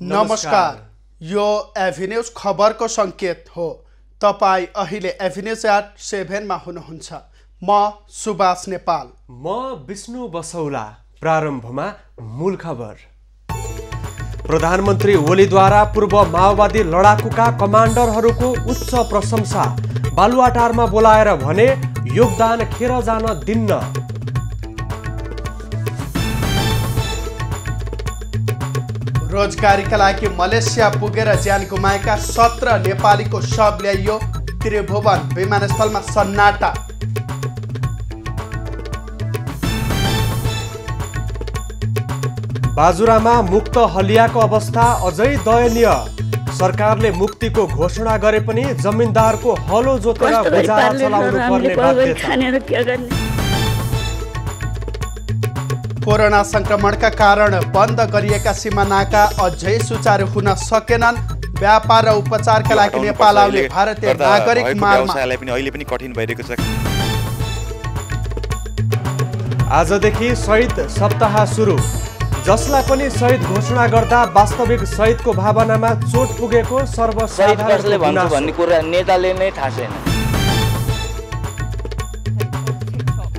नमस्कार, यो एभिन्यूज खबरको संकेत हो। तपाई अहिले एभिन्यूज एट 7 मा हुनुहुन्छ। म सुभाष नेपाल। म विष्णु बसौला। प्रारम्भमा मूल खबर। प्रधानमन्त्री ओलीद्वारा पूर्व माओवादी लडाकुका कमान्डरहरूको उच्च प्रशंसा। बालुवाटारमा बोलाएर भने योगदान खेर जान दिन्न। रोजगारीका लागि मलेसिया पुगेर ज्यान गुमाएका 17 नेपालीको शव ल्याइयो। त्रिभुवन विमानस्थलमा सन्नाटा। बाजुरामा मुक्त हलियाको अवस्था अझै दयनीय। सरकारले मुक्तिको घोषणा गरे पनि जमिनदारको हलो जोतेर बजार चलाउनु पर्ने बाध्यता। कोरोना संक्रमणका कारण बन्द गरिएका सीमा नाका अझै सुचारू हुन सकेनन्। व्यापार र उपचारका लागि नेपाल आउने भारतीय नागरिक मार्गमा अहिले पनि कठिन भइरहेको छ। आजदेखि शहीद सप्ताह सुरु। जसलाई पनि शहीद घोषणा गर्दा वास्तविक शहीदको भावनामा चोट पुगेको सर्वसाधारण भन्ने कुरा नेताले नै थाहा छैन।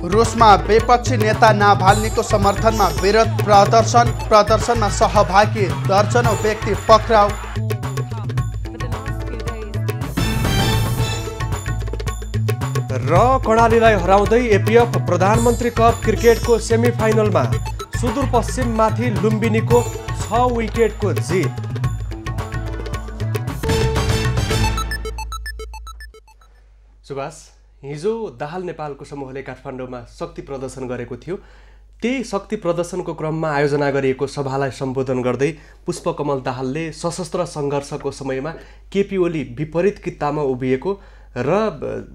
रुसमा विपक्षी नेता नाभाल्नीको समर्थनमा विरोध प्रदर्शनमा सहभागी दर्जनौं व्यक्ति पक्राउ। र कर्णालीलाई हराउँदै एपीएफ प्रधानमन्त्री कप क्रिकेटको सेमिफाइनलमा सुदूरपश्चिममाथि लुम्बिनीको 6 विकेटको जित। सुभाष, हिजो दाहाल नेपालको समूहले काठमाडौँमा शक्ति प्रदर्शन गरेको थियो। त्यही शक्ति प्रदर्शनको क्रममा आयोजना गरिएको सभालाई सम्बोधन गर्दै पुष्पकमल दाहालले सशस्त्र सङ्घर्षको समयमा केपी ओली विपरीत कित्तामा उभिएको र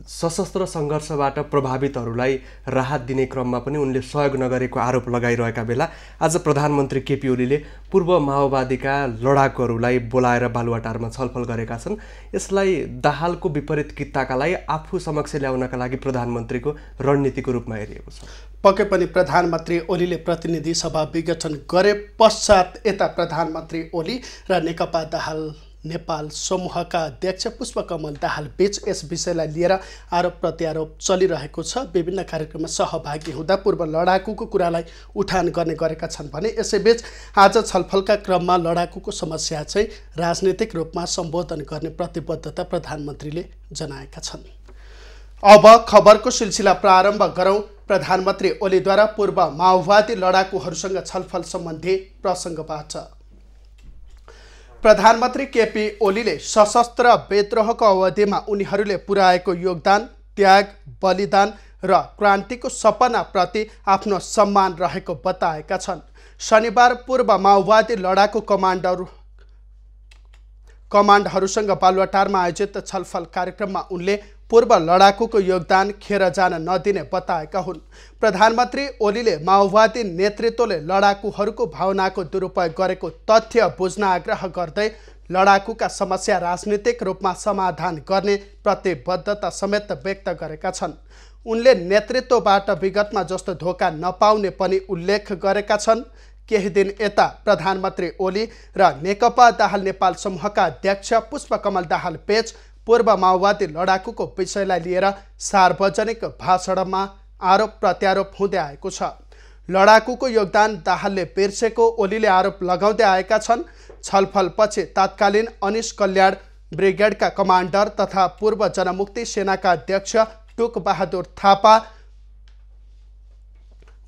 सशस्त्र सङ्घर्षबाट प्रभावितहरूलाई राहत दिने क्रममा पनि उनले सहयोग नगरेको आरोप लगाइरहेका बेला आज प्रधानमन्त्री केपी ओलीले पूर्व माओवादीका लडाकुहरूलाई बोलाएर बालुवाटारमा छलफल गरेका छन्। यसलाई दाहालको विपरीत कित्ताका लागि आफू समक्ष ल्याउनका लागि प्रधानमन्त्रीको रणनीतिको रूपमा हेरिएको छ। पक्कै पनि प्रधानमन्त्री ओलीले प्रतिनिधि सभा विघटन गरे पश्चात यता प्रधानमन्त्री ओली र नेकपा दाहाल नेपाल समूहका अध्यक्ष पुष्पकमल दाहाल बीच यस विषयलाई लिएर आरोप प्रत्यारोप चलिरहेको छ। विभिन्न कार्यक्रममा सहभागी हुँदा पूर्व लडाकुको कुरालाई उठान गर्ने गरेका छन् भने यसैबीच आज छलफलका क्रममा लडाकुको समस्या चाहिँ राजनीतिक रूपमा सम्बोधन गर्ने प्रतिबद्धता प्रधानमन्त्रीले जनाएका छन्। अब खबरको सिलसिला प्रारम्भ गरौँ। प्रधानमन्त्री ओलीद्वारा पूर्व माओवादी लडाकुहरूसँग छलफल सम्बन्धी प्रसङ्गबाट। प्रधानमन्त्री केपी ओलीले सशस्त्र विद्रोहको अवधिमा उनीहरूले पुर्याएको योगदान, त्याग, बलिदान र क्रान्तिको सपनाप्रति आफ्नो सम्मान रहेको बताएका छन्। शनिबार पूर्व माओवादी लडाकु कमान्डरहरूसँग बालुवाटारमा आयोजित छलफल कार्यक्रममा उनले पूर्व लडाकुको योगदान खेर जान नदिने बताएका हुन्। प्रधानमन्त्री ओलीले माओवादी नेतृत्वले लडाकुहरूको भावनाको दुरुपयोग गरेको तथ्य बुझ्न आग्रह गर्दै लडाकुका समस्या राजनीतिक रूपमा समाधान गर्ने प्रतिबद्धता समेत व्यक्त गरेका छन्। उनले नेतृत्वबाट विगतमा जस्तो धोका नपाउने पनि उल्लेख गरेका छन्। केही दिन यता प्रधानमन्त्री ओली र नेकपा दाहाल नेपाल समूहका अध्यक्ष पुष्पकमल दाहाल बीच पूर्व माओवादी लडाकुको विषयलाई लिएर सार्वजनिक भाषणमा आरोप प्रत्यारोप हुँदै आएको छ। लडाकुको योगदान दाहालले बिर्सेको ओलीले आरोप लगाउँदै आएका छन्। छलफलपछि तत्कालीन अनिश कल्याण ब्रिगेडका कमान्डर तथा पूर्व जनमुक्ति सेनाका अध्यक्ष टुक बहादुर थापा,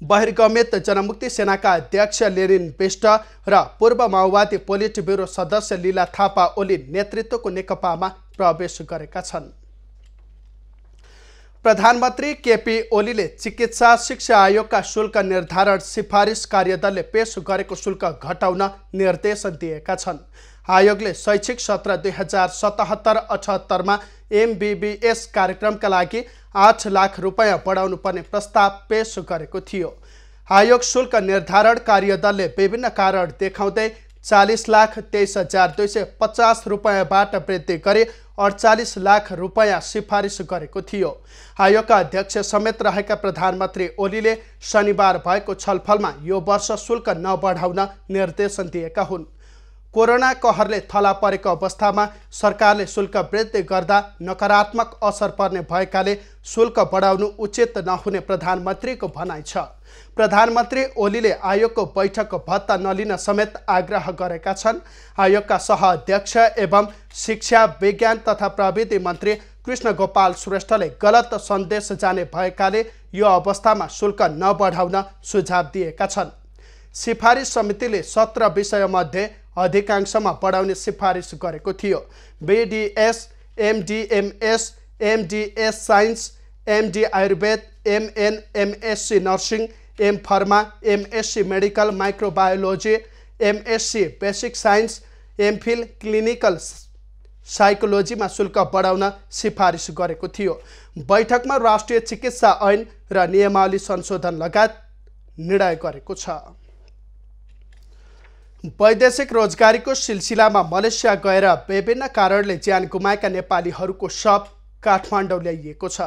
बहिर्गमित जनमुक्ति सेनाका अध्यक्ष लेनिन बिष्ट र पूर्व माओवादी पोलिट ब्युरो सदस्य लीला थापा ओली नेतृत्वको नेकपामा प्रवेश गरेका छन्। प्रधानमन्त्री केपी ओलीले चिकित्सा शिक्षा आयोगका शुल्क निर्धारण सिफारिस कार्यदलले पेश गरेको शुल्क घटाउन निर्देशन दिएका छन्। आयोगले शैक्षिक सत्र 2077-78 मा एमबीबीएस कार्यक्रमका लागि 8 लाख रुपैयाँ बढाउनु पर्ने प्रस्ताव पेश गरेको थियो। आयोग शुल्क निर्धारण कार्यदलले विभिन्न कारण देखाउँदै 40,23,250 रुपैयाँबाट वृद्धि गरी 48 लाख रुपैयाँ सिफारिस गरेको थियो। आयोगका अध्यक्ष समेत रहेका प्रधानमन्त्री ओलीले शनिबार भएको छलफलमा यो वर्ष शुल्क नबढाउन निर्देशन दिएका हुन्। कोरोना कहरले थला परेको अवस्थामा सरकारले शुल्क वृद्धि गर्दा नकारात्मक असर पर्ने भएकाले शुल्क बढाउनु उचित नहुने प्रधानमन्त्रीको भनाइ छ। प्रधानमन्त्री ओलीले आयोगको बैठकको भत्ता नलिन समेत आग्रह गरेका छन्। आयोगका सह-अध्यक्ष एवं शिक्षा, विज्ञान तथा प्रविधि मन्त्री कृष्ण गोपाल श्रेष्ठले गलत सन्देश जाने भएकाले यो अवस्थामा शुल्क नबढाउन सुझाव दिएका छन्। सिफारिस समितिले 17 विषयमध्ये अधिकांशमा बढाउने सिफारिस गरेको थियो। BDS, MDMS, MDS science, MD Ayurveda, MN, MSc nursing, M pharma, MSc medical microbiology, MSc basic science, MPhil clinical साइकोलोजीमा शुल्क बढाउन सिफारिस गरेको थियो। बैठकमा राष्ट्रिय चिकित्सा ऐन र नियमावली संशोधन लगायत निर्णय गरेको छ। वैदेशिक रोजगारीको सिलसिलामा मलेसिया गएर विभिन्न कारणले ज्यान गुमाएका नेपालीहरूको शव काठमाडौँ ल्याइएको छ।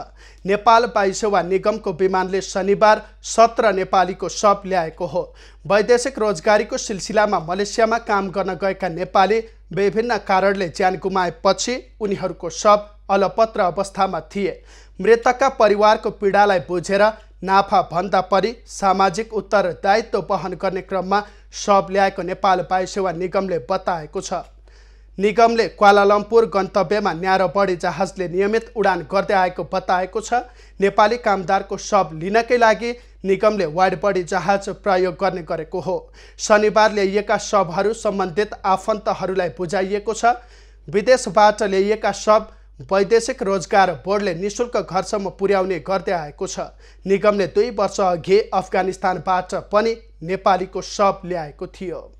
नेपाल वायु सेवा निगमको विमानले शनिबार 17 नेपालीको शव ल्याएको हो। वैदेशिक रोजगारीको सिलसिलामा मलेसियामा काम गर्न गएका नेपाली विभिन्न कारणले ज्यान गुमाएपछि उनीहरूको शव अलपत्र अवस्थामा थिए। मृतकका परिवारको पीडालाई बुझेर नाफा भन्दा पनि सामाजिक उत्तरदायित्व वहन गर्ने क्रममा शव ल्याएको नेपाल वायु सेवा निगमले बताएको छ। निगमले क्वालालम्पुर गन्तव्यमा न्यारो बढी जहाजले नियमित उडान गर्दै आएको बताएको छ। नेपाली कामदारको शव लिनकै लागि निगमले वाइड बढी जहाज प्रयोग गर्ने गरेको हो। शनिबार ल्याइएका शवहरू सम्बन्धित आफन्तहरूलाई बुझाइएको छ। विदेशबाट ल्याइएका शव वैदेशिक रोजगार बोर्डले निशुल्क घरसम्म पुर्याउने गर्दै आएको छ। निगमले 2 वर्ष अघि अफगानिस्तानबाट पनि नेपालीको शव ल्याएको थियो।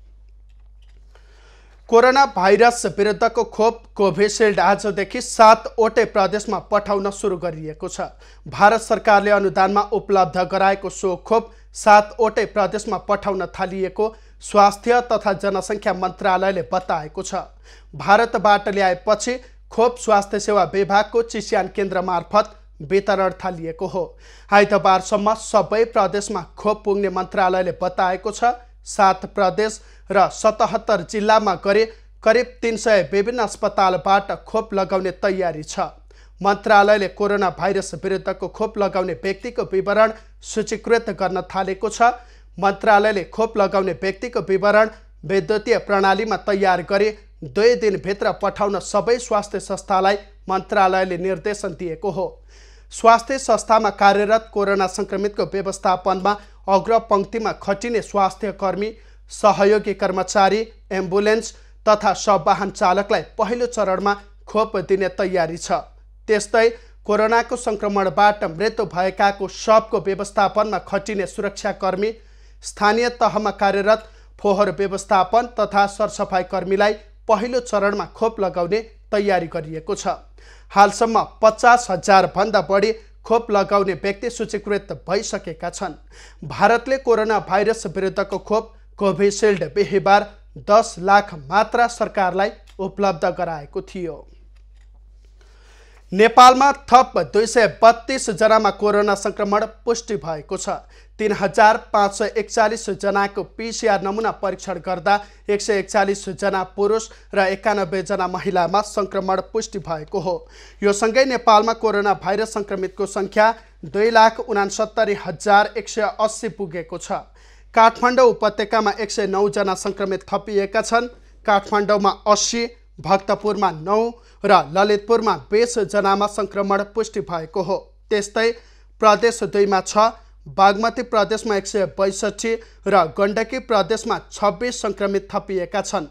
कोरोना भाइरस विरुद्धको खोप कोभिसिल्ड आजदेखि 7वटै प्रदेशमा पठाउन सुरु गरिएको छ। भारत सरकारले अनुदानमा उपलब्ध गराएको सो खोप 7वटै प्रदेशमा पठाउन थालिएको स्वास्थ्य तथा जनसङ्ख्या मन्त्रालयले बताएको छ। भारतबाट ल्याएपछि खोप स्वास्थ्य सेवा विभागको चिस्यान केन्द्र मार्फत वितरण थालिएको हो। आइतबारसम्म सबै प्रदेशमा खोप पुग्ने मन्त्रालयले बताएको छ। 7 प्रदेश र 77 जिल्लामा करिब 300 विभिन्न अस्पतालबाट खोप लगाउने तयारी छ। मन्त्रालयले कोरोना भाइरस विरुद्धको खोप लगाउने व्यक्तिको विवरण सूचीकृत गर्न थालेको छ। मन्त्रालयले खोप लगाउने व्यक्तिको विवरण विद्युतीय प्रणालीमा तयार गरी 2 दिनभित्र पठाउन सबै स्वास्थ्य संस्थालाई मन्त्रालयले निर्देशन दिएको हो। स्वास्थ्य संस्थामा कार्यरत कोरोना सङ्क्रमितको व्यवस्थापनमा अग्रपङ्क्तिमा खटिने स्वास्थ्य कर्मी, सहयोगी कर्मचारी, एम्बुलेन्स तथा शववाहन चालकलाई पहिलो चरणमा खोप दिने तयारी छ। त्यस्तै कोरोनाको सङ्क्रमणबाट मृत्यु भएकाको शवको व्यवस्थापनमा खटिने सुरक्षाकर्मी, स्थानीय तहमा कार्यरत फोहोर व्यवस्थापन तथा सरसफाइ कर्मीलाई पहिलो चरणमा खोप लगाउने तयारी गरिएको छ। हालसम्म 50,000 भन्दा बढी खोप लगाउने व्यक्ति सूचीकृत भइसकेका छन्। भारतले कोरोना भाइरस विरुद्धको खोप कोभिसिल्ड बिहिबार 10 लाख मात्रा सरकारलाई उपलब्ध गराएको थियो। नेपालमा थप 232 जनामा कोरोना सङ्क्रमण पुष्टि भएको छ। 3,541 जनाको PCR नमुना परीक्षण गर्दा 141 जना पुरुष र 91 जना महिलामा सङ्क्रमण पुष्टि भएको हो। यो सँगै नेपालमा कोरोना भाइरस सङ्क्रमितको सङ्ख्या 2,69,180 पुगेको छ। काठमाडौँ उपत्यकामा 109 जना सङ्क्रमित थपिएका छन्। काठमाडौँमा 80, भक्तपुरमा 9 र ललितपुरमा 20 जनामा सङ्क्रमण पुष्टि भएको हो। त्यस्तै प्रदेश 2 मा 6, बागमती प्रदेशमा 162 र गण्डकी प्रदेशमा 26 सङ्क्रमित थपिएका छन्।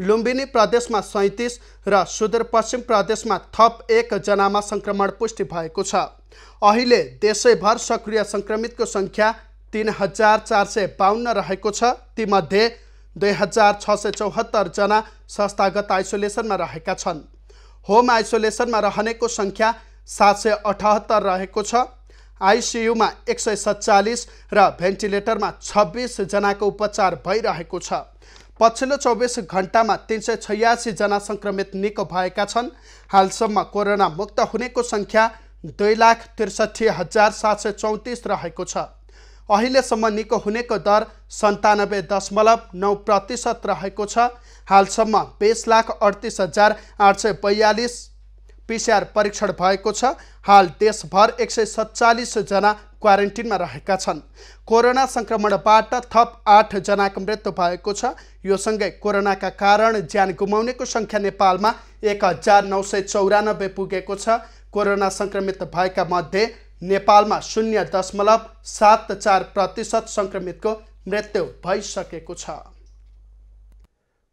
लुम्बिनी प्रदेशमा 37 र सुदूरपश्चिम प्रदेशमा थप 1 जनामा सङ्क्रमण पुष्टि भएको छ। अहिले देशैभर सक्रिय सङ्क्रमितको सङ्ख्या 3,452 रहेको छ। तीमध्ये 2,674 जना संस्थागत आइसोलेसनमा रहेका छन्। होम आइसोलेसनमा रहनेको सङ्ख्या 778 रहेको छ। आइसियुमा 147 र भेन्टिलेटरमा 26 जनाको उपचार भइरहेको छ। पछिल्लो 24 घण्टामा 386 जना सङ्क्रमित निको भएका छन्। हालसम्म कोरोना मुक्त हुनेको सङ्ख्या 2,63,734 रहेको छ। अहिलेसम्म निको हुनेको दर 97.9% रहेको छ। हालसम्म 20,38,842 PCR परीक्षण भएको छ। हाल देशभर 147 जना क्वारेन्टिनमा रहेका छन्। कोरोना संक्रमणबाट थप 8 जनाको मृत्यु भएको छ। यो सँगै कोरोनाका कारण ज्यान गुमाउनेको सङ्ख्या नेपालमा 1994 पुगेको छ। कोरोना संक्रमित भएका मध्ये नेपालमा 0.74% संक्रमितको मृत्यु भइसकेको छ।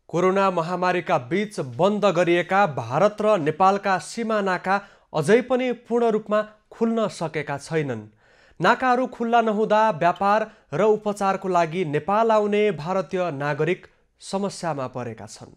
कोरोना महामारीका बीच बन्द गरिएका भारत र नेपालका सीमा नाका अझै पनि पूर्ण रूपमा खुल्न सकेका छैनन्। नाकाहरू खुल्ला नहुँदा व्यापार र उपचारको लागि नेपाल आउने भारतीय नागरिक समस्यामा परेका छन्।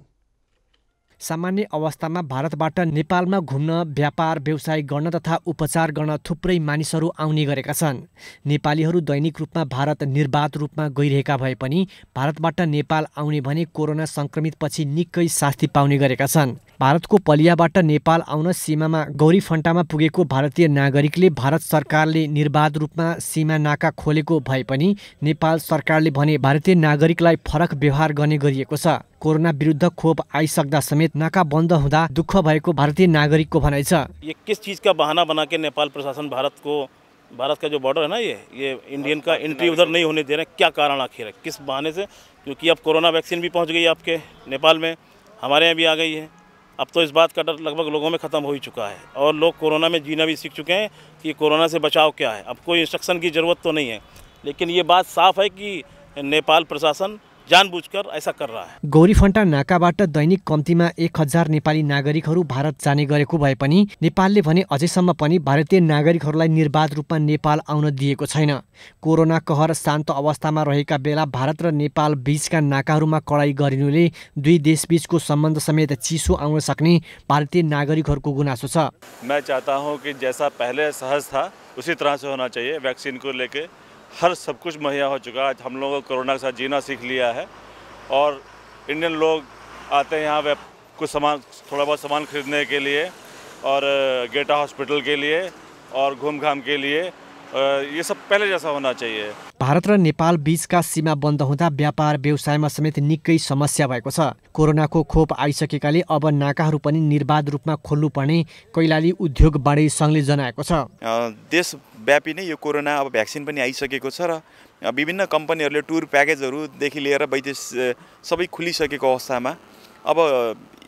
सामान्य अवस्थामा भारतबाट नेपालमा घुम्न, व्यापार व्यवसाय गर्न तथा उपचार गर्न थुप्रै मानिसहरू आउने गरेका छन्। नेपालीहरू दैनिक रूपमा भारत निर्बाध रूपमा गइरहेका भए पनि भारतबाट नेपाल आउने भने कोरोना संक्रमितपछि निकै शास्ति पाउने गरेका छन्। भारतको पलियाबाट नेपाल आउन सीमामा गौरीफन्टामा पुगेको भारतीय नागरिकले भारत सरकारले निर्बाध रूपमा सीमा नाका खोलेको भए पनि नेपाल सरकारले भने भारतीय नागरिकलाई फरक व्यवहार गर्ने गरिएको छ। कोरोना विरुद्ध खोप आइसक्दा समेत नाका बन्द हुँदा दुःख भएको भारतीय नागरिकको भनाइ छ। ये किस चीज़ का बहाना बना के नेपाल प्रशासन भारत का जो बॉर्डर है ना, ये इंडियन का एंट्री उधर नहीं होने दे रहे हैं? क्या कारण आखिर है, किस बहाने से? क्योंकि अब कोरोना वैक्सीन भी पहुंच गई है आपके नेपाल में, हमारे यहाँ भी आ गई है। अब तो इस बात का डर लगभग लोगों में ख़त्म हो ही चुका है और लोग कोरोना में जीना भी सीख चुके हैं कि कोरोना से बचाव क्या है। अब कोई इंस्ट्रक्शन की ज़रूरत तो नहीं है, लेकिन ये बात साफ है कि नेपाल प्रशासन जानबूझकर ऐसा कर रहा है। गौरीफन्टा नाकाबाट दैनिक कम्तीमा 1000 नेपाली नागरिकहरू भारत जाने गरेको भए पनि नेपालले भने अझैसम्म पनि भारतीय नागरिकहरूलाई निर्बाध रूपमा नेपाल आउन दिएको छैन। कोरोना कहर शान्त अवस्थामा रहेका बेला भारत र नेपाल बीचका नाकाहरूमा कडाई गरिनुले दुई देशबीचको सम्बन्ध समेत चिसो आउन सक्ने भारतीय नागरिकहरूको गुनासो छ। मैं चाहता हूं कि जैसा पहले सहज था उसी तरह से होना चाहिए। वैक्सीन को लेके हर सब कुछ मुहैया हो चुका है। हम लोगों को कोरोना के साथ जीना सीख लिया है और इंडियन लोग आते हैं यहाँ कुछ सामान, थोड़ा बहुत सामान खरीदने के लिए और गेटा हॉस्पिटल के लिए और घूम घाम के लिए। ये सब पहले जैसा होना चाहिए। भारत र नेपाल बीचका सीमा बन्द हुँदा व्यापार व्यवसायमा समेत निकै समस्या भएको छ। कोरोनाको खोप आइसकेकाले अब नाकाहरू पनि निर्बाध रूपमा खोल्नुपर्ने कैलाली उद्योग वाणिज्य सङ्घले जनाएको छ। देशव्यापी नै यो कोरोना अब भ्याक्सिन पनि आइसकेको छ र विभिन्न कम्पनीहरूले टुर प्याकेजहरूदेखि लिएर वैदेश सबै खुलिसकेको अवस्थामा अब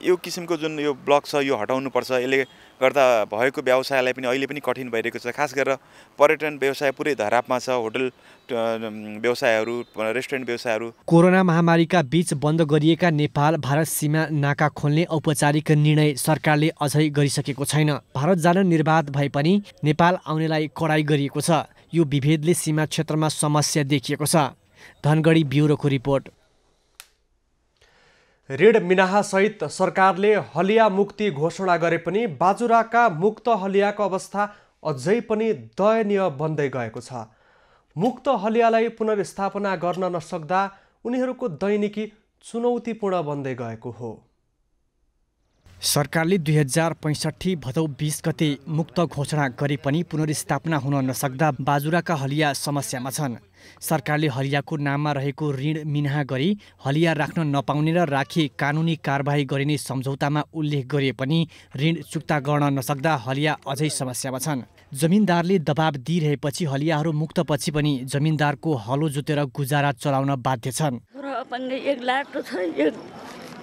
यो किसिमको जुन यो ब्लक छ यो हटाउनुपर्छ। यसले गर्दा भएको व्यवसायलाई पनि अहिले पनि कठिन भइरहेको छ। खास गरेर पर्यटन व्यवसाय पुरै धरापमा छ। होटल व्यवसायहरू, रेस्टुरेन्ट व्यवसायहरू। कोरोना महामारीका बीच बन्द गरिएका नेपाल भारत सीमा नाका खोल्ने औपचारिक निर्णय सरकारले अझै गरिसकेको छैन। भारत जान निर्बाध भए पनि नेपाल आउनेलाई कडाई गरिएको छ। यो विभेदले सीमा क्षेत्रमा समस्या देखिएको छ। धनगढी ब्युरोको रिपोर्ट। ऋण मिनाहासहित सरकारले हलिया मुक्ति घोषणा गरे पनि बाजुराका मुक्त हलियाको अवस्था अझै पनि दयनीय बन्दै गएको छ। मुक्त हलियालाई पुनर्स्थापना गर्न नसक्दा उनीहरूको दैनिकी चुनौतीपूर्ण बन्दै गएको हो। सरकारले 2065 भदौ 20 गते मुक्त घोषणा गरे पनि पुनर्स्थापना हुन नसक्दा बाजुराका हलिया समस्यामा छन्। सरकारले हलियाको नाममा रहेको ऋण मिनाहा गरी हलिया राख्न नपाउने र राखी कानुनी कारबाही गरिने सम्झौतामा उल्लेख गरिए पनि ऋण चुक्ता गर्न नसक्दा हलिया अझै समस्यामा छन्। जमिनदारले दबाब दिइरहेपछि हलियाहरू मुक्तपछि पनि जमिनदारको हलो जोतेर गुजारा चलाउन बाध्य छन्। एक लाटो छ,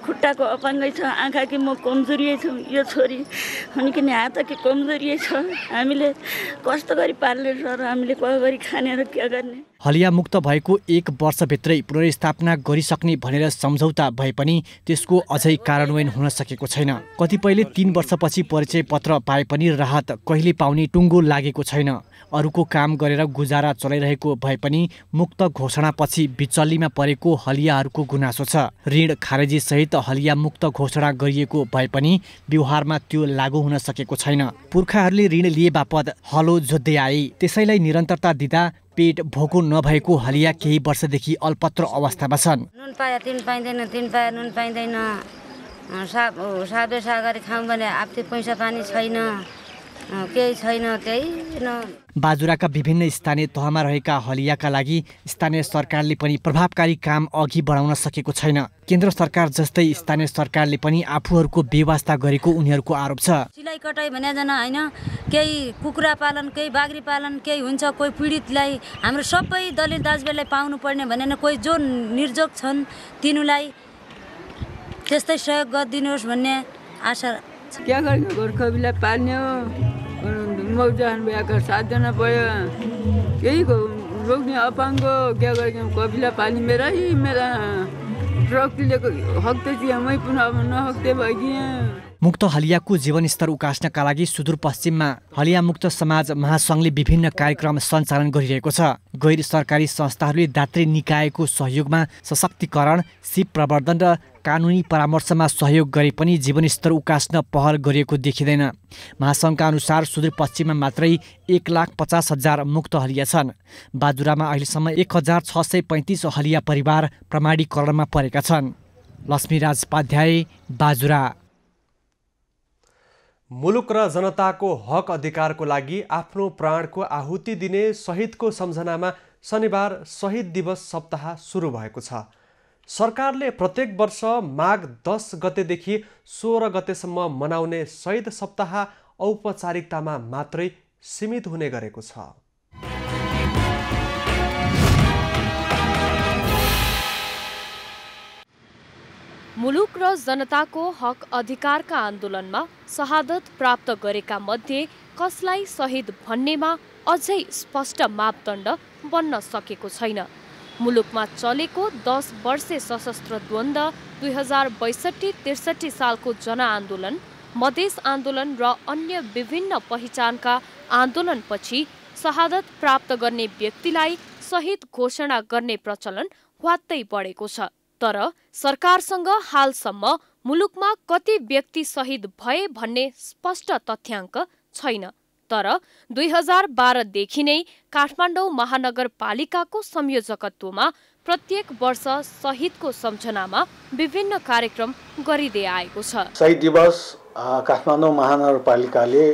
खुट्टाको अपाङ्गै छ, आँखाकी म कमजोरी छु, यो छोरी अनि किन हातकी कमजोरी छ। हामीले कस्तो गरी पाल्ने सर, हामीले कसरी गरी खाने र के गर्ने। हलिया मुक्त भएको 1 वर्षभित्रै पुनर्स्थापना गरिसक्ने भनेर सम्झौता भए पनि त्यसको अझै कार्यान्वयन हुन सकेको छैन। कतिपयले 3 वर्षपछि परिचय पत्र पाए पनि राहत कहिले पाउने टुङ्गो लागेको छैन। अरूको काम गरेर गुजारा चलाइरहेको भए पनि मुक्त घोषणापछि बिचल्लीमा परेको हलियाहरूको गुनासो छ। ऋण खारेजी सहित हलिया मुक्त घोषणा गरिएको भए पनि व्यवहारमा त्यो लागू हुन सकेको छैन। पुर्खाहरूले ऋण लिए बापत हलो जोत्दै आए, त्यसैलाई निरन्तरता दिँदा पेट भोको नभएको हलिया केही वर्षदेखि अल्पत्र अवस्थामा छन्। नुन पाए 3 पाइँदैन, 3 पाए नुन पाइँदैन। साबे सागरी खाउँ भने आफ्नै पैसा पानी छैन। केही छैन त्यही न। बाजुराका विभिन्न स्थानीय तहमा रहेका हलियाका लागि स्थानीय सरकारले पनि प्रभावकारी काम अघि बढाउन सकेको छैन। केन्द्र सरकार जस्तै स्थानीय सरकारले पनि आफूहरूको व्यवस्था गरेको उनीहरूको आरोप छ। सिलाइ कटाइ भने जना हैन, केही कुखुरा पालन, केही बाख्री पालन, केही हुन्छ, कोही पीडितलाई हाम्रो सबै दलित दाजुभाइलाई पाउनु पर्ने भनेन, कोही जो निर्जोग छन् तिनीलाई त्यस्तै सहयोग गरिदिनुहोस् भन्ने आशा छ। क्या गर्ने, गोर्खालीलाई पाल्ने हो, मौजान भएका 7 जना भयो, केही रोक्ने अपाङ्ग क्या गर्ने, कपिला पाल्ने मेरा प्रकृतिले हक्ते थियो, मै पुनः अब नहक्ते भइदिएँ। मुक्त हलियाको जीवनस्तर उकास्नका लागि सुदूरपश्चिममा हलिया मुक्त समाज महासङ्घले विभिन्न कार्यक्रम सञ्चालन गरिरहेको छ। गैर सरकारी संस्थाहरूले दात्री निकायको सहयोगमा सशक्तिकरण, सिप प्रवर्धन र कानुनी परामर्शमा सहयोग गरे पनि जीवनस्तर उकास्न पहल गरिएको देखिँदैन। महासङ्घका अनुसार सुदूरपश्चिममा मात्रै 1,50,000 मुक्त हलिया छन्। बाजुरामा अहिलेसम्म 1,635 हलिया परिवार प्रमाणीकरणमा परेका छन्। लक्ष्मीराज उपाध्याय, बाजुरा। मुलुक र जनताको हक अधिकारको लागि आफ्नो प्राणको आहुति दिने शहीदको सम्झनामा शनिबार शहीद दिवस सप्ताह सुरु भएको छ। सरकारले प्रत्येक वर्ष माघ 10 गतेदेखि 16 गतेसम्म मनाउने शहीद सप्ताह औपचारिकतामा मात्रै सीमित हुने गरेको छ। मुलुक र जनताको हक अधिकारका आन्दोलनमा शहादत प्राप्त गरेका मध्ये कसलाई शहीद भन्नेमा अझै स्पष्ट मापदण्ड बन्न सकेको छैन। मुलुकमा चलेको 10 वर्षे सशस्त्र द्वन्द्व, 2062-63 सालको जनआन्दोलन, मधेस आन्दोलन र अन्य विभिन्न पहिचानका आन्दोलनपछि शहादत प्राप्त गर्ने व्यक्तिलाई शहीद घोषणा गर्ने प्रचलन ह्वात्तै बढेको छ। तर सरकारसँग हालसम्म मुलुकमा कति व्यक्ति शहीद भए भन्ने स्पष्ट तथ्याङ्क छैन। तर 2012 देखि नै काठमाडौँ महानगरपालिकाको संयोजकत्वमा प्रत्येक वर्ष शहीदको सम्झनामा विभिन्न कार्यक्रम गरिँदै आएको छ। शहीद दिवस काठमाडौँ महानगरपालिकाले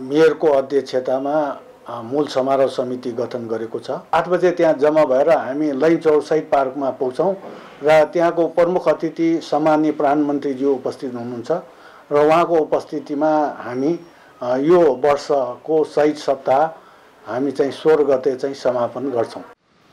मेयरको अध्यक्षतामा मूल समारोह समिति गठन गरेको छ। 8 बजे त्यहाँ जम्मा भएर हामी लैनचौर शहीद पार्कमा पुग्छौँ र त्यहाँको प्रमुख अतिथि सम्माननीय प्रधानमन्त्रीज्यू उपस्थित हुनुहुन्छ र उहाँको उपस्थितिमा हामी यो वर्षको शहीद सप्ताह हामी चाहिँ 16 गते चाहिँ समापन गर्छौँ।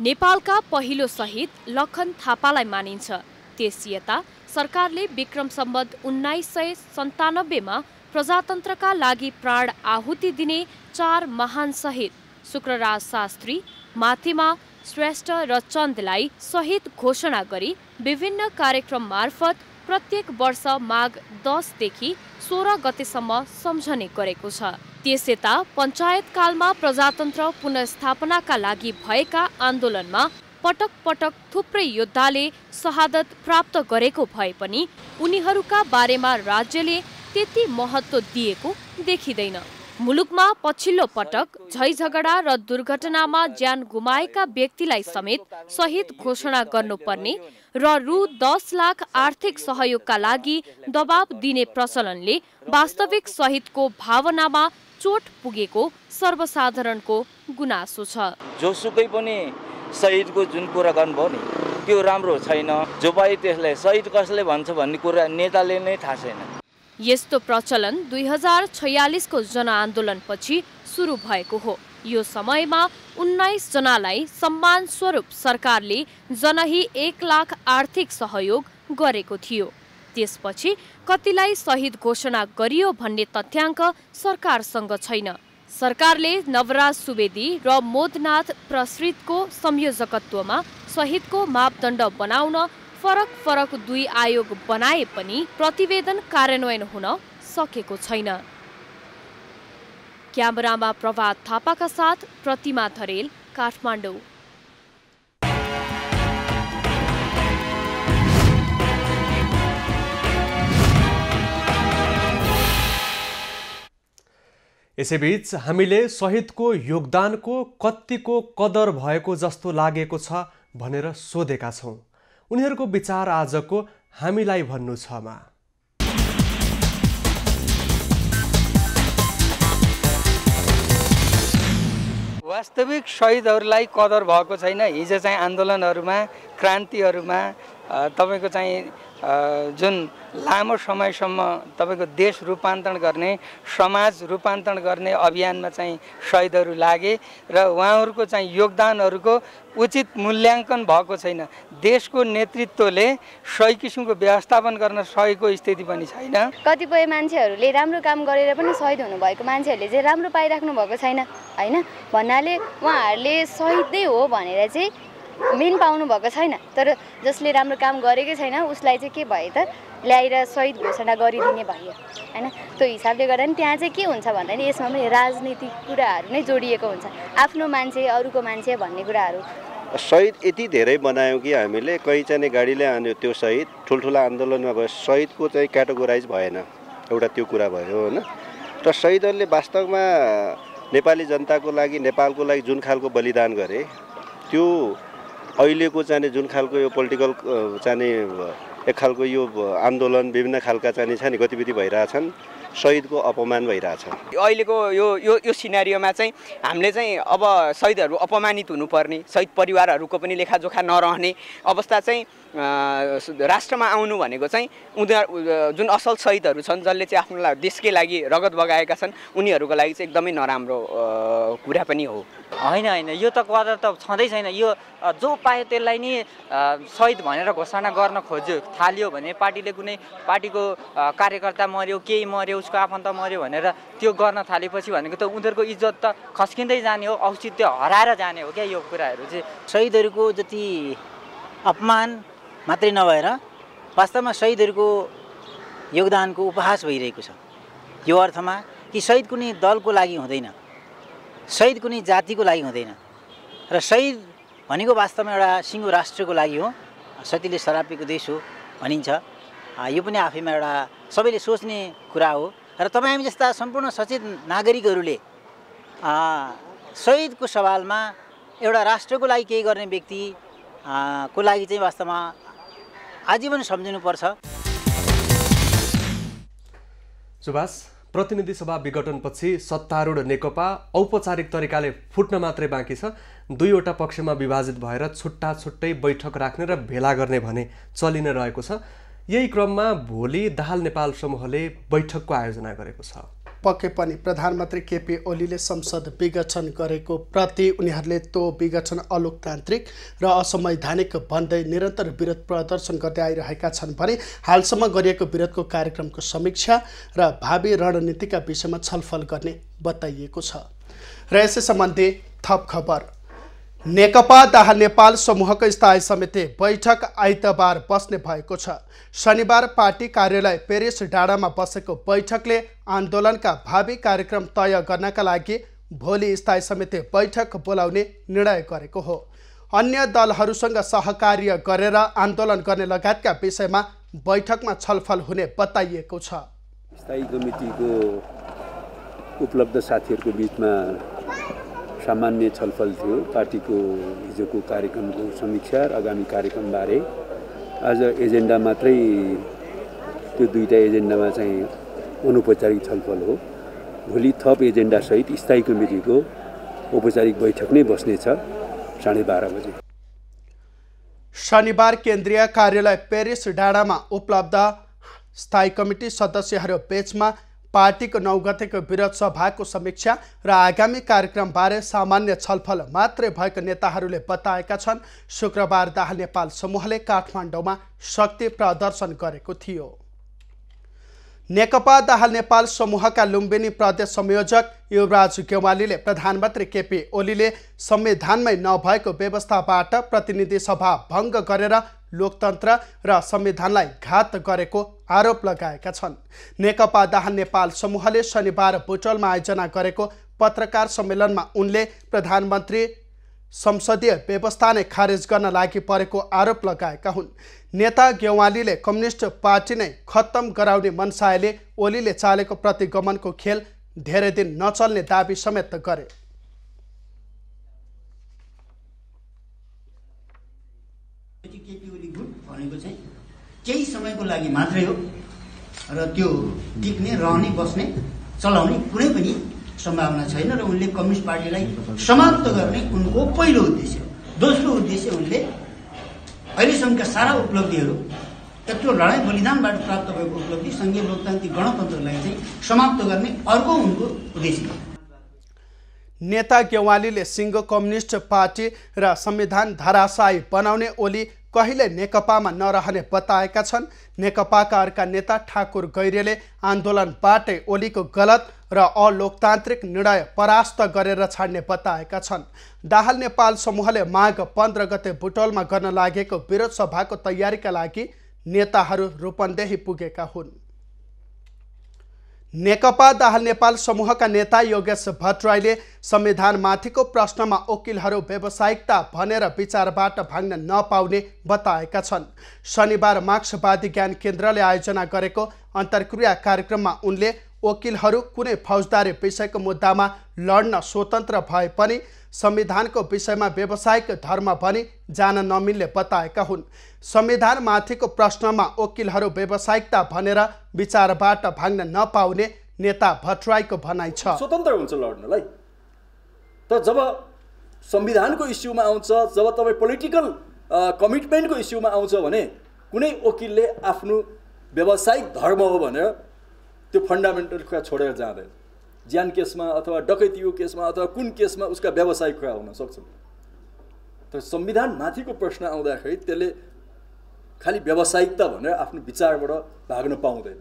नेपालका पहिलो शहीद लखन थापालाई मानिन्छ। त्यसयता सरकारले विक्रम सम्वत 1997 मा प्रजातन्त्रका लागि प्राण आहुति दिने 4 महान शहीद शुक्रराज शास्त्री, माथिमा श्रेष्ठ र चन्दलाई शहीद घोषणा गरी विभिन्न कार्यक्रम मार्फत प्रत्येक वर्ष माघ 10 देखि 16 गतेसम्म सम्झने गरेको छ। त्यसयता पञ्चायत कालमा प्रजातन्त्र पुनर्स्थापनाका लागि भएका आन्दोलनमा पटक पटक थुप्रै योद्धाले शहादत प्राप्त गरेको भए पनि उनीहरूका बारेमा राज्यले त्यति महत्त्व दिएको देखिँदैन। मुलुकमा पछिल्लो पटक झैझगडा र दुर्घटनामा ज्यान गुमाएका व्यक्तिलाई समेत शहीद घोषणा गर्नुपर्ने र रु 10 लाख आर्थिक सहयोगका लागि दबाब दिने प्रचलनले वास्तविक शहीदको भावनामा चोट पुगेको सर्वसाधारणको गुनासो छ। जोसुकै पनि शहीदको जुन कुरा गर्नुभयो नि त्यो राम्रो छैन। जो पाए त्यसलाई शहीद कसले भन्छ भन्ने कुरा नेताले नै थाहा छैन। यस्तो प्रचलन 2046 को जनआन्दोलनपछि सुरु भएको हो। यो समयमा 19 जनालाई सम्मान स्वरूप सरकारले जनही 1 लाख आर्थिक सहयोग गरेको थियो। त्यसपछि कतिलाई शहीद घोषणा गरियो भन्ने तथ्याङ्क सरकारसँग छैन। सरकारले नवराज सुवेदी र मोदनाथ प्रसृतको संयोजकत्वमा शहीदको मापदण्ड बनाउन फरक 2 आयोग बनाए पनि प्रतिवेदन कार्यान्वयन हुन सकेको छैन। क्यामेरामा प्रभात थापाका साथ प्रतिमा धरेल, काठमाडौँ। यसैबीच हामीले शहीदको योगदानको कतिको कदर भएको जस्तो लागेको छ भनेर सोधेका छौँ। उनीहरूको विचार आजको हामीलाई भन्नु छमा। वास्तविक शहीदहरूलाई कदर भएको छैन। हिजो चाहिँ आन्दोलनहरूमा क्रान्तिहरूमा तपाईँको चाहिँ जुन लामो समयसम्म तपाईँको देश रूपान्तरण गर्ने समाज रूपान्तरण गर्ने अभियानमा चाहिँ शहीदहरू लागे र उहाँहरूको चाहिँ योगदानहरूको उचित मूल्याङ्कन भएको छैन। देशको नेतृत्वले सही किसिमको व्यवस्थापन गर्न सकेको स्थिति पनि छैन। कतिपय मान्छेहरूले राम्रो काम गरेर पनि शहीद हुनुभएको मान्छेहरूले चाहिँ राम्रो पाइराख्नु भएको छैन होइन भन्नाले उहाँहरूले शहीद नै हो भनेर चाहिँ मेन पाउनु भएको छैन। तर जसले राम्रो काम गरेकै छैन उसलाई चाहिँ के भयो त ल्याएर शहीद घोषणा गरिदिने भयो होइन। त्यो हिसाबले गर्दा नि त्यहाँ चाहिँ के हुन्छ भन्दाखेरि यसमा पनि राजनीतिक कुराहरू नै जोडिएको हुन्छ। आफ्नो मान्छे अरूको मान्छे भन्ने कुराहरू शहीद यति धेरै बनायौँ कि हामीले कहीँ चाहिँ गाडीले आन्यो त्यो शहीद ठुल्ठुला आन्दोलनमा भयो शहीदको चाहिँ क्याटेगोराइज भएन। एउटा त्यो कुरा भयो होइन। र शहीदहरूले वास्तवमा नेपाली जनताको लागि नेपालको लागि जुन खालको बलिदान गरे त्यो अहिलेको चाहिँ जुन खालको यो पोलिटिकल चाहिँ एक खालको यो आन्दोलन विभिन्न खालका चाहिँ छ नि गतिविधि भइरहेछन् शहीदको अपमान भइरहेछ। अहिलेको यो सिनारियोमा चाहिँ हामीले चाहिँ अब शहीदहरू अपमानित हुनुपर्ने शहीद परिवारहरूको पनि लेखाजोखा नरहने अवस्था चाहिँ राष्ट्रमा आउनु भनेको चाहिँ उनीहरू जुन असल शहीदहरू छन् जसले चाहिँ आफ्नो देशकै लागि रगत बगाएका छन् उनीहरूको लागि चाहिँ एकदमै नराम्रो कुरा पनि हो। होइन यो त कदर त छँदै छैन। यो जो पायो त्यसलाई नि शहीद भनेर घोषणा गर्न खोज्यो थाल्यो भने पार्टीले कुनै पार्टीको कार्यकर्ता मर्यो केही मर्यो उसको आफन्त मर्यो भनेर त्यो गर्न थालेपछि भनेको त उनीहरूको इज्जत त खस्किँदै जाने हो औचित्य हराएर जाने हो क्या। यो कुराहरू चाहिँ शहीदहरूको जति अपमान मात्रै नभएर वास्तवमा शहीदहरूको योगदानको उपहास भइरहेको छ। यो अर्थमा कि शहीद कुनै दलको लागि हुँदैन शहीद कुनै जातिको लागि हुँदैन र शहीद भनेको वास्तवमा एउटा सिङ्गो राष्ट्रको लागि हो। सतीले सरापेको देश हो भनिन्छ। यो पनि आफैमा एउटा सबैले सोच्ने कुरा हो र तपाईँ हामी जस्ता सम्पूर्ण सचेत नागरिकहरूले शहीदको सवालमा एउटा राष्ट्रको लागि केही गर्ने व्यक्ति को लागि चाहिँ वास्तवमा आजीवन सम्झिनुपर्छ। सुभाष, प्रतिनिधि सभा विघटनपछि सत्तारूढ नेकपा औपचारिक तरिकाले फुट्न मात्रै बाँकी छ। दुईवटा पक्षमा विभाजित भएर छुट्टा छुट्टै बैठक राख्ने र भेला गर्ने भने चलि नै रहेको छ। यही क्रममा भोलि दाहाल नेपाल समूहले बैठकको आयोजना गरेको छ। पक्कै पनि प्रधानमन्त्री केपी ओलीले संसद विघटन गरेको प्रति उनीहरूले त्यो विघटन अलोकतान्त्रिक र असंवैधानिक भन्दै निरन्तर विरोध प्रदर्शन गर्दै आइरहेका छन् भने हालसम्म गरिएको विरोधको कार्यक्रमको समीक्षा र भावी रणनीतिका विषयमा छलफल गर्ने बताइएको छ। र यसै सम्बन्धी थप खबर। नेकपा दाहाल नेपाल समूहको स्थायी समिति बैठक आइतबार बस्ने भएको छ। शनिबार पार्टी कार्यालय पेरिस डाँडामा बसेको बैठकले आन्दोलनका भावी कार्यक्रम तय गर्नका लागि भोलि स्थायी समिति बैठक बोलाउने निर्णय गरेको हो। अन्य दलहरूसँग सहकार्य गरेर आन्दोलन गर्ने लगायतका विषयमा बैठकमा छलफल हुने बताइएको छ। स्थायी कमिटीको उपलब्ध साथीहरूको बिचमा सामान्य छलफल थियो। पार्टीको हिजोको कार्यक्रमको समीक्षा र आगामी कार्यक्रमबारे आज एजेन्डा मात्रै त्यो दुईटा एजेन्डामा चाहिँ अनौपचारिक छलफल हो। भोलि थप एजेन्डासहित स्थायी कमिटीको औपचारिक बैठक नै बस्नेछ 12:30 बजे। शनिबार केन्द्रीय कार्यालय पेरिस डाँडामा उपलब्ध स्थायी कमिटी सदस्यहरू बीचमा पार्टीको 9 गतेको विरोध सभाको समीक्षा र आगामी कार्यक्रमबारे सामान्य छलफल मात्रै भएको नेताहरूले बताएका छन्। शुक्रबार दाहाल नेपाल समूहले काठमाडौँमा शक्ति प्रदर्शन गरेको थियो। नेकपा दाहाल नेपाल समूहका लुम्बिनी प्रदेश संयोजक युवराज गेवालीले प्रधानमन्त्री केपी ओलीले संविधानमै नभएको व्यवस्थाबाट प्रतिनिधि सभा भङ्ग गरेर लोकतन्त्र र संविधानलाई घात गरेको आरोप लगाएका छन्। नेकपा दाहाल नेपाल समूहले शनिबार बुटोलमा आयोजना गरेको पत्रकार सम्मेलनमा उनले प्रधानमन्त्री संसदीय व्यवस्था नै खारेज गर्न लागि परेको आरोप लगाएका हुन्। नेता गेवालीले कम्युनिस्ट पार्टी नै खत्तम गराउने मनसायले ओलीले चालेको प्रतिगमनको खेल धेरै दिन नचल्ने दाबी समेत गरे। भनेको चाहिँ केही समयको लागि मात्रै हो र त्यो टिक्ने रहने बस्ने चलाउने कुनै पनि सम्भावना छैन र उनले कम्युनिस्ट पार्टीलाई समाप्त गर्ने उनको पहिलो उद्देश्य हो। दोस्रो उद्देश्य उनले अहिलेसम्मका सारा उपलब्धिहरू यत्रो लडाइँ बलिदानबाट प्राप्त भएको उपलब्धि सङ्घीय लोकतान्त्रिक गणतन्त्रलाई चाहिँ समाप्त गर्ने अर्को उनको उद्देश्य हो। नेता गेवालीले सिङ्गो कम्युनिस्ट पार्टी र संविधान धराशायी बनाउने ओली कहिले नेकपामा नरहने बताएका छन्। नेकपाका अर्का नेता ठाकुर गैरेले आन्दोलनबाटै ओलीको गलत र अलोकतान्त्रिक निर्णय परास्त गरेर छाड्ने बताएका छन्। दाहाल नेपाल समूहले माघ 15 गते बुटोलमा गर्न लागेको विरोध सभाको तयारीका लागि नेताहरू रूपन्देही पुगेका हुन्। नेकपा दाहाल नेपाल समूहका नेता योगेश भट्टराईले संविधानमाथिको प्रश्नमा वकिलहरू व्यावसायिकता भनेर विचारबाट भाग्न नपाउने बताएका छन्। शनिबार मार्क्सवादी ज्ञान केन्द्रले आयोजना गरेको अन्तर्क्रिया कार्यक्रममा उनले वकिलहरू कुनै फौजदारी विषयको मुद्दामा लड्न स्वतन्त्र भए पनि संविधानको विषयमा व्यावसायिक धर्म भनी जान नमिल्ने बताएका हुन्। संविधानमाथिको प्रश्नमा वकिलहरू व्यावसायिकता भनेर विचारबाट भाग्न नपाउने नेता भट्टराईको भनाइ छ। स्वतन्त्र हुन्छ लड्नलाई, तर जब संविधानको इस्युमा आउँछ, जब तपाईँ पोलिटिकल कमिटमेन्टको इस्युमा आउँछ भने कुनै वकिलले आफ्नो व्यावसायिक धर्म हो भनेर त्यो फन्डामेन्टल कुरा छोडेर जाँदैन। ज्यान केसमा अथवा डकैतीको केसमा अथवा कुन केसमा उसका व्यावसायिक कुरा हुन सक्छन्। तर संविधान माथिको प्रश्न आउँदाखेरि त्यसले खालि व्यावसायिकता भनेर आफ्नो विचारबाट भाग्न पाउँदैन।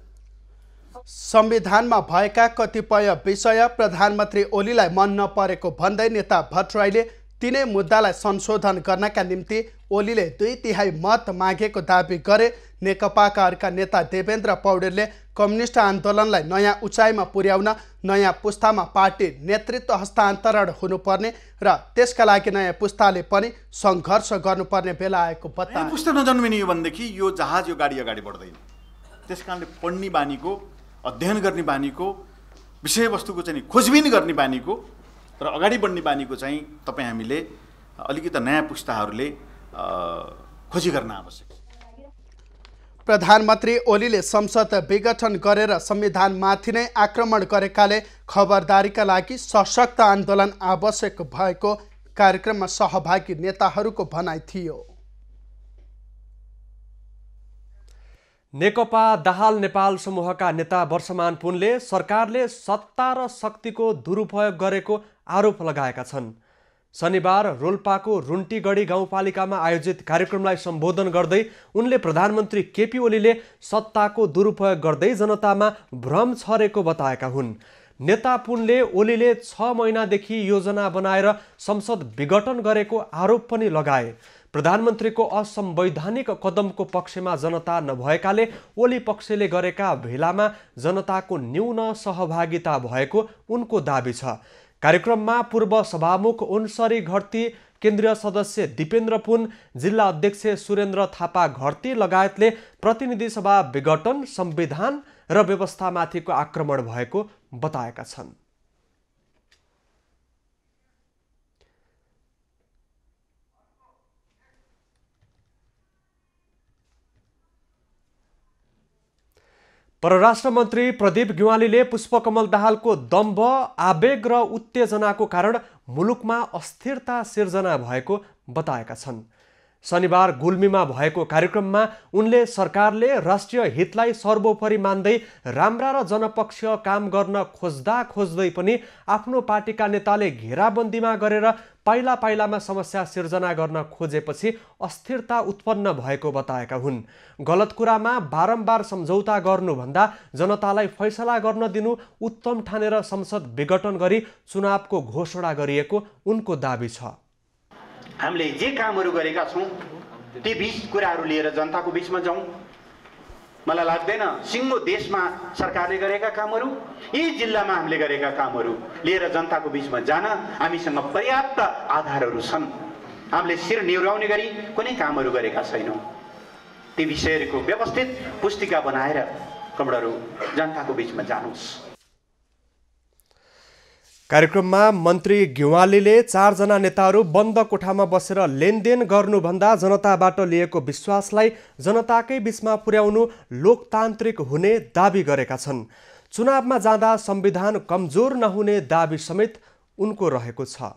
संविधानमा भएका कतिपय विषय प्रधानमन्त्री ओलीलाई मन नपरेको भन्दै नेता भट्टराईले तिनै मुद्दालाई संशोधन गर्नका निम्ति ओलीले 2/3 मत मागेको दाबी गरे। नेकपाका अर्का नेता देवेन्द्र पौडेलले कम्युनिस्ट आन्दोलनलाई नयाँ उचाइमा पुर्याउन नयाँ पुस्तामा पार्टी नेतृत्व हस्तान्तरण हुनुपर्ने र त्यसका लागि नयाँ पुस्ताले पनि सङ्घर्ष गर्नुपर्ने बेला आएको बताए। पुस्ता नजन्मिने हो भनेदेखि यो जहाज यो गाडी अगाडि बढ्दैन। त्यसकारणले पढ्ने बानीको, अध्ययन गर्ने बानीको, विषयवस्तुको चाहिँ खोजबिन गर्ने बानीको र अगाडि बढ्ने बानीको चाहिँ तपाईँ हामीले अलिकति नयाँ पुस्ताहरूले खोजी गर्न आवश्यक। प्रधानमन्त्री ओलीले संसद विघटन गरेर संविधानमाथि नै आक्रमण गरेकाले खबरदारीका लागि सशक्त आन्दोलन आवश्यक भएको कार्यक्रममा सहभागी नेताहरूको भनाइ थियो। नेकपा दाहाल नेपाल समूहका नेता वर्षमान पुनले सरकारले सत्ता र शक्तिको दुरुपयोग गरेको आरोप लगाएका छन्। शनिबार रोल्पाको रुन्टीगढी गाउँपालिकामा आयोजित कार्यक्रमलाई सम्बोधन गर्दै उनले प्रधानमन्त्री केपी ओलीले सत्ताको दुरुपयोग गर्दै जनतामा भ्रम छरेको बताएका हुन्। नेता पुनले ओलीले 6 महिनादेखि योजना बनाएर संसद विघटन गरेको आरोप पनि लगाए। प्रधानमन्त्रीको असंवैधानिक कदमको पक्षमा जनता नभएकाले ओली पक्षले गरेका भेलामा जनताको न्यून सहभागिता भएको उनको दाबी छ। कार्यक्रममा पूर्व सभामुख उनसरी घरती, केन्द्रीय सदस्य दिपेन्द्र पुन, जिल्ला अध्यक्ष सुरेन्द्र थापा घरती लगायतले प्रतिनिधि सभा विघटन, संविधान र व्यवस्थामाथिको आक्रमण भएको बताएका छन्। परराष्ट्र मन्त्री प्रदीप ग्यावालीले पुष्पकमल दाहालको दम्भ, आवेग र उत्तेजनाको कारण मुलुकमा अस्थिरता सिर्जना भएको बताएका छन्। शनिबार गुल्मीमा भएको कार्यक्रममा उनले सरकारले राष्ट्रिय हितलाई सर्वोपरि मान्दै राम्रा र जनपक्षीय काम गर्न खोज्दै पनि आफ्नो पार्टीका नेताले घेराबन्दीमा गरेर पाइला पाइलामा समस्या सिर्जना गर्न खोजेपछि अस्थिरता उत्पन्न भएको बताएका हुन्। गलत कुरामा बारम्बार सम्झौता गर्नुभन्दा जनतालाई फैसला गर्न दिनु उत्तम ठानेर संसद विघटन गरी चुनावको घोषणा गरिएको उनको दाबी छ। हामीले जे कामहरू गरेका छौँ ती 20 कुराहरू लिएर जनताको बीचमा जाउँ। मलाई लाग्दैन सिङ्गो देशमा सरकारले गरेका कामहरू, यी जिल्लामा हामीले गरेका कामहरू लिएर जनताको बीचमा जान हामीसँग पर्याप्त आधारहरू छन्। हामीले शिर निहुराउने गरी कुनै कामहरू गरेका छैनौँ। ती विषयहरूको व्यवस्थित पुस्तिका बनाएर कमडहरू जनताको बीचमा जानुहोस्। कार्यक्रममा मन्त्री ग्यावालीले 4 जना नेताहरू बन्द कोठामा बसेर लेनदेन गर्नुभन्दा जनताबाट लिएको विश्वासलाई जनताकै बीचमा पुर्याउनु लोकतान्त्रिक हुने दाबी गरेका छन्। चुनावमा जाँदा संविधान कमजोर नहुने दाबी समेत उनको रहेको छ।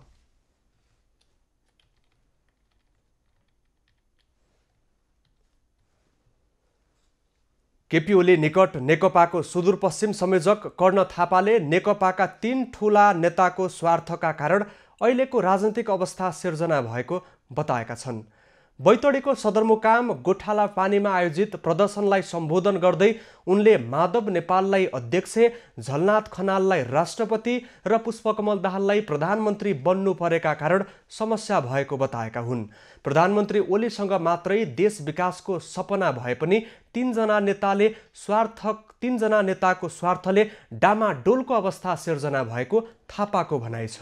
केपी ओली निकट नेकपाको सुदूरपश्चिम संयोजक कर्ण थापाले नेकपाका 3 ठूला नेताको स्वार्थका कारण अहिलेको राजनीतिक अवस्था सिर्जना भएको बताएका छन्। बैतडीको सदरमुकाम गोठाला पानीमा आयोजित प्रदर्शनलाई सम्बोधन गर्दै उनले माधव नेपाललाई अध्यक्ष, झलनाथ खनाललाई राष्ट्रपति र पुष्पकमल दाहाललाई प्रधानमन्त्री बन्नु परेका कारण समस्या भएको बताएका हुन्। प्रधानमन्त्री ओलीसँग मात्रै देश विकासको सपना भए पनि 3 जना नेताको स्वार्थले डामाडोलको अवस्था सिर्जना भएको थापाको भनाइ छ।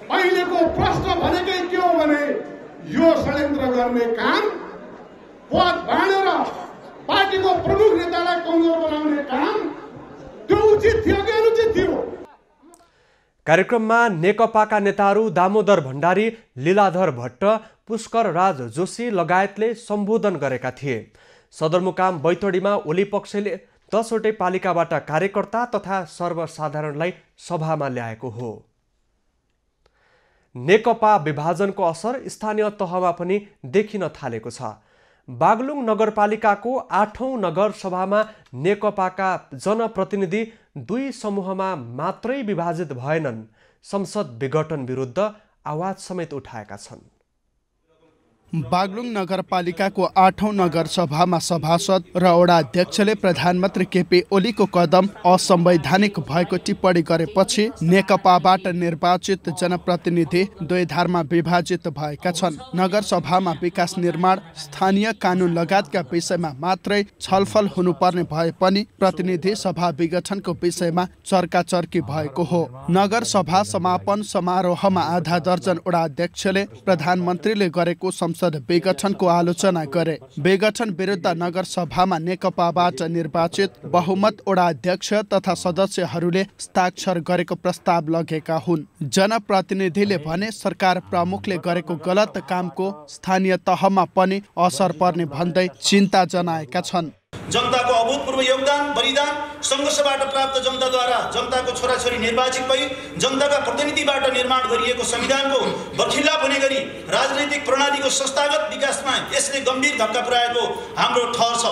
अहिलेको प्रश्न भनेकै के हो भने यो षड्यन्त्र गर्ने काम पद बाँडेर पार्टीको प्रमुख नेतालाई कमजोर बनाउने काम त्यो उचित थियो कि अनुचित थियो? कार्यक्रममा नेकपाका नेताहरू दामोदर भण्डारी, लीलाधर भट्ट, पुष्कर राज जोशी लगायतले सम्बोधन गरेका थिए। सदरमुकाम बैतडीमा ओली पक्षले 10 वटै पालिकाबाट कार्यकर्ता तथा सर्वसाधारणलाई सभामा ल्याएको हो। नेकपा विभाजनको असर स्थानीय तहमा पनि देखिन थालेको छ। बागलुङ नगरपालिकाको 8औं नगरसभामा नेकपाका जनप्रतिनिधि 2 समूहमा मात्रै विभाजित भएनन्। संसद विघटन विरुद्ध आवाज समेत उठाएका छन्। बागलुङ नगरपालिकाको 8औं नगरसभामा सभासद र वडा अध्यक्षले प्रधानमन्त्री केपी ओलीको कदम असंवैधानिक भएको टिप्पणी गरेपछि नेकपाबाट निर्वाचित जनप्रतिनिधि 2 धारमा विभाजित भएका छन्। नगरसभामा विकास निर्माण, स्थानीय कानुन लगायतका विषयमा मात्रै छलफल हुनुपर्ने भए पनि प्रतिनिधि सभा विघटनको विषयमा चर्काचर्की भएको हो। नगरसभा समापन समारोहमा आधा दर्जन वडा अध्यक्षले प्रधानमन्त्रीले गरेको संसद विघटनको आलोचना गरे। विघटन विरुद्ध नगरसभामा नेकपाबाट निर्वाचित बहुमत वडा अध्यक्ष तथा सदस्यहरूले हस्ताक्षर गरेको प्रस्ताव लगेका हुन्। जनप्रतिनिधिले भने सरकार प्रमुखले गरेको गलत कामको स्थानीय तहमा पनि असर पर्ने भन्दै चिन्ता जनाएका छन्। जनताको अभूतपूर्व योगदान, बलिदान, सङ्घर्षबाट प्राप्त जनताद्वारा जनताको छोराछोरी निर्वाचित भई जनताका प्रतिनिधिबाट निर्माण गरिएको संविधानको बर्खिलाप हुने गरी राजनैतिक प्रणालीको संस्थागत विकासमा यसले गम्भीर धक्का पुर्याएको हाम्रो ठहर छ।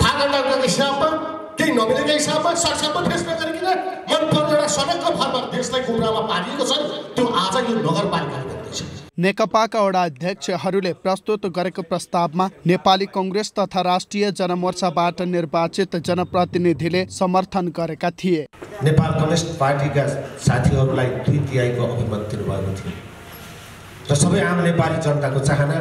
फागलको हिसाबमा केही नमिलेको हिसाबमा सरकारको फैसला गरिकन मनपर्ने एउटा सडकको फर्मा देशलाई गुमराहमा पारिएको छ। त्यो आज यो नगरपालिकाले गर्दैछ। नेकपाका वडा अध्यक्षहरूले प्रस्तुत गरेको प्रस्तावमा नेपाली कांग्रेस तथा राष्ट्रिय जनमोर्चाबाट निर्वाचित जनप्रतिनिधिले समर्थन गरेका थिए। नेपाल कम्युनिस्ट पार्टीका साथीहरूलाई 2/3 को अभिमत दिनुभएको थियो र सबै आम नेपाली जनताको चाहना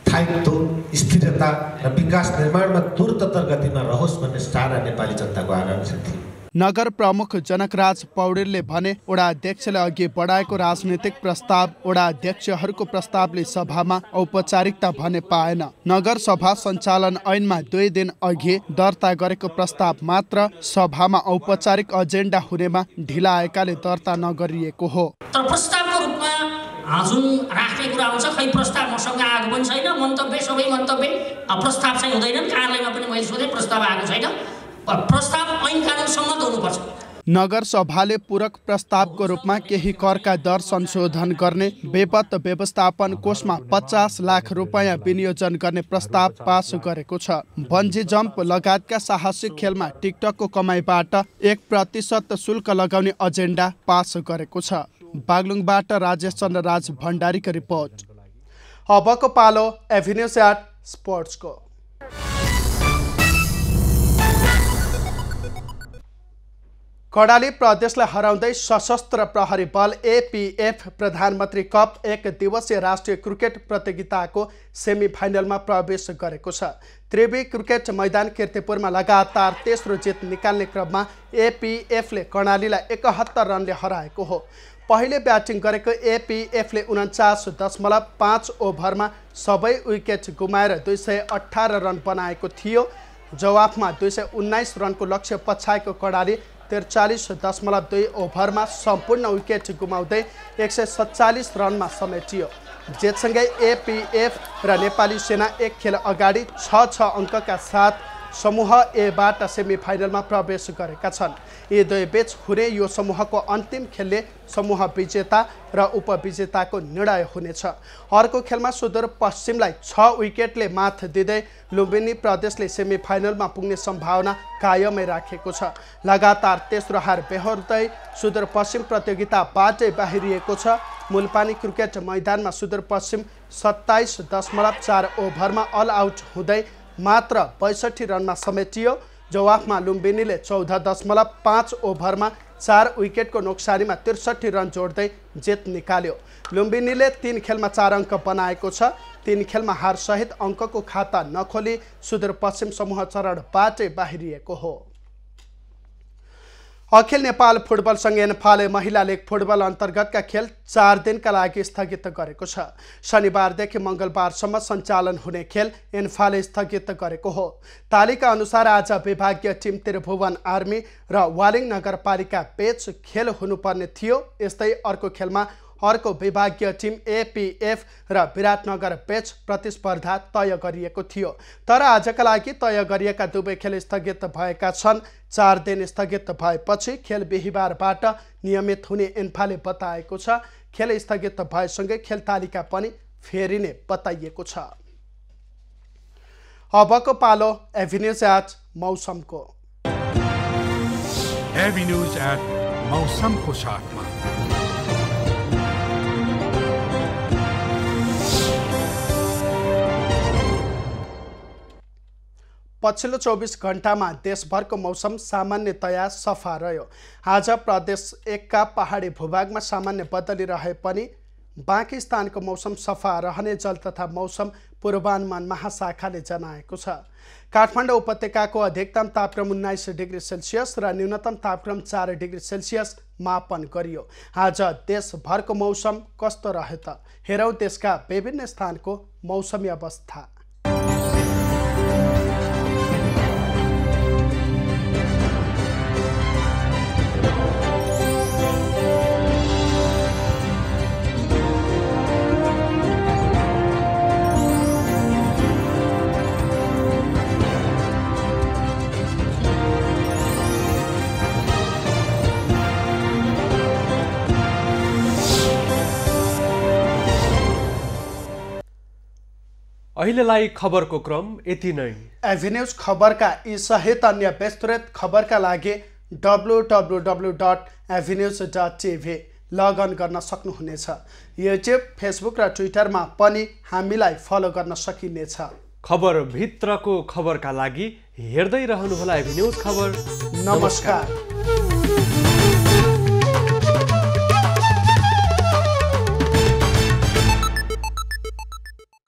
स्थायित्व, स्थिरता र विकास निर्माणमा द्रुततर गतिमा रहोस् भन्ने सारा नेपाली जनताको आकांक्षा थियो। नगर प्रमुख जनकराज पौडेलले भने वडा अध्यक्षले अघि बढाएको राजनीतिक प्रस्ताव वडा अध्यक्षहरूको प्रस्तावले सभामा औपचारिकता भने पाएन। नगर सभा सञ्चालन ऐनमा 2 दिन अघि दर्ता गरेको प्रस्ताव मात्र सभामा औपचारिक एजेन्डा हुनेमा ढिला आएकाले दर्ता नगरिएको हो। तर प्रस्तावको रूपमा जुन राख्ने कुरा हुन्छ, खै प्रस्ताव मसँग आएको पनि छैन। मन्तव्य सबै मन्तव्य प्रस्ताव चाहिँ हुँदैनन्। कार्यालयमा पनि मैले सोधेँ, प्रस्ताव आएको छैन। प्रस्ताव ऐन कानुन सम्मत हुनुपर्छ। नगर सभाले पूरक प्रस्तावको रूपमा केही करका दर संशोधन गर्ने, बेपत्ता व्यवस्थापन कोषमा 50 लाख रुपैयाँ विनियोजन गर्ने प्रस्ताव पास गरेको छ। बन्जी जम्प लगायतका साहसिक खेलमा टिकटकको कमाइबाट 1% शुल्क लगाउने एजेन्डा पास गरेको छ। बागलुङबाट राजेश चन्द्र राज भण्डारीको रिपोर्ट। अबको पालो एभिन्यू स्याट स्पोर्ट्सको। कर्णाली प्रदेशलाई हराउँदै सशस्त्र प्रहरी बल एपीएफ प्रधानमन्त्री कप 1 दिवसीय राष्ट्रिय क्रिकेट प्रतियोगिताको सेमिफाइनलमा प्रवेश गरेको छ। त्रिवी क्रिकेट मैदान कीर्तिपुरमा लगातार तेस्रो जित निकाल्ने क्रममा एपीएफले कर्णालीलाई 71 रनले हराएको हो। पहिले ब्याटिङ गरेको एपीएफले 49.5 ओभरमा सबै विकेट गुमाएर 218 रन बनाएको थियो। जवाफमा 219 रनको लक्ष्य पछाएको कर्णाली 43.2 ओभरमा सम्पूर्ण विकेट गुमाउँदै 147 रनमा समेटियो। जेसँगै एपीएफ र नेपाली सेना एक खेल अगाडि 6 अङ्कका साथ समूह एबाट सेमिफाइनलमा प्रवेश गरेका छन्। यी दुई बीच हुने यो समूहको अन्तिम खेलले समूह विजेता र उपविजेताको निर्णय हुनेछ। अर्को खेलमा सुदूरपश्चिमलाई 6 विकेटले मात दिँदै लुम्बिनी प्रदेशले सेमिफाइनलमा पुग्ने सम्भावना कायमै राखेको छ। लगातार तेस्रो हार बेहोर्दै सुदूरपश्चिम प्रतियोगिताबाटै बाहिरिएको छ। मुलपानी क्रिकेट मैदानमा सुदूरपश्चिम 27.4 ओभरमा अल आउट हुँदै मात्र 62 रनमा समेटियो। जवाफमा लुम्बिनीले 14.5 ओभरमा 4 विकेटको नोक्सानीमा 63 रन जोड्दै जित निकाल्यो। लुम्बिनीले 3 खेलमा 4 अङ्क बनाएको छ। 3 खेलमा हारसहित अङ्कको खाता नखोली सुदूरपश्चिम समूह चरणबाटै बाहिरिएको हो। अखिल नेपाल फुटबल सङ्घ एन्फाले महिला लिग फुटबल अन्तर्गतका खेल 4 दिनका लागि स्थगित गरेको छ। शनिबारदेखि मङ्गलबारसम्म सञ्चालन हुने खेल एन्फाले स्थगित गरेको हो। तालिका अनुसार आज विभागीय टिम त्रिभुवन आर्मी र वालिङ नगरपालिका बीच खेल हुनुपर्ने थियो। यस्तै अर्को खेलमा अर्को विभागीय टिम एपीएफ र विराटनगर बीच प्रतिस्पर्धा तय गरिएको थियो। तर आजका लागि तय गरिएका दुवै खेल स्थगित भएका छन्। 4 दिन स्थगित भएपछि खेल बिहिबारबाट नियमित हुने एन्फाले बताएको छ। खेल स्थगित भएसँगै खेल तालिका पनि फेरिने बताइएको छ। अबको पालो एभिन्यूज एट मौसमको। एभिन्यूज एट मौसमको साथमा पछिल्लो 24 घण्टामा देशभरको मौसम सामान्यतया सफा रह्यो। आज प्रदेश 1 का पहाडी भूभागमा सामान्य बदली रहे पनि बाँकी स्थानको मौसम सफा रहने जल तथा मौसम पूर्वानुमान महाशाखाले जनाएको छ। काठमाडौँ उपत्यकाको अधिकतम तापक्रम 19 डिग्री सेल्सियस र न्यूनतम तापक्रम 4 डिग्री सेल्सियस मापन गरियो। आज देशभरको मौसम कस्तो रह्यो त हेरौँ देशका विभिन्न स्थानको मौसमी अवस्था। अहिलेलाई खबरको क्रम यति नै। एभिन्यूज खबरका यी सहित अन्य विस्तृत खबरका लागि www.avenews.tv लगअन गर्न सक्नुहुनेछ। युट्युब, फेसबुक र ट्विटरमा पनि हामीलाई फलो गर्न सकिनेछ। खबर भित्रको खबरका लागि हेर्दै रहनुहोला एभिन्यूज खबर। नमस्कार।